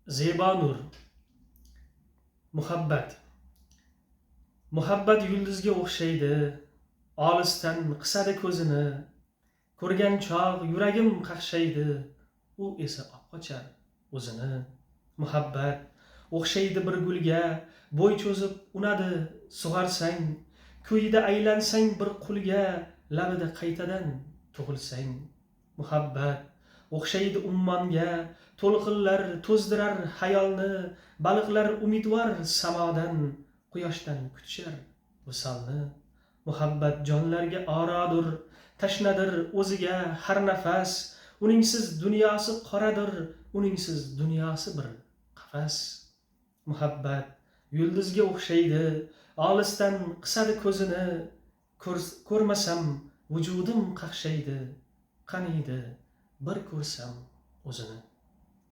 Zebo nur. Muhabbat. Muhabbat yulduzga o'xshaydi. Olisdan qisadi ko'zini. Ko'rgan chog' yuragim qaqshaydi. U esa opqochar o'zini. Muhabbat o'xshaydi bir gulga, bo'y cho'zib unadi sug'arsang. Ko'yida aylansang bir qulga, labida qaytadan tug'ilsang. Muhabbat o'xshaydi ummonga, to'lqinlar to'zdirar xayolni, baliqlar umidvor samodan, quyoshdan kutishar visolni. Muhabbat jonlarga orodur, tashnadir o'ziga har nafas, uningsiz dunyosi qoradir, uningsiz dunyosi bir qafas. Muhabbat yulduzga o'xshaydi, olisdan qisadi ko'zini, ko'rmasam vujudim qaqshaydi, qaniydi bir ko'rsam o'zini.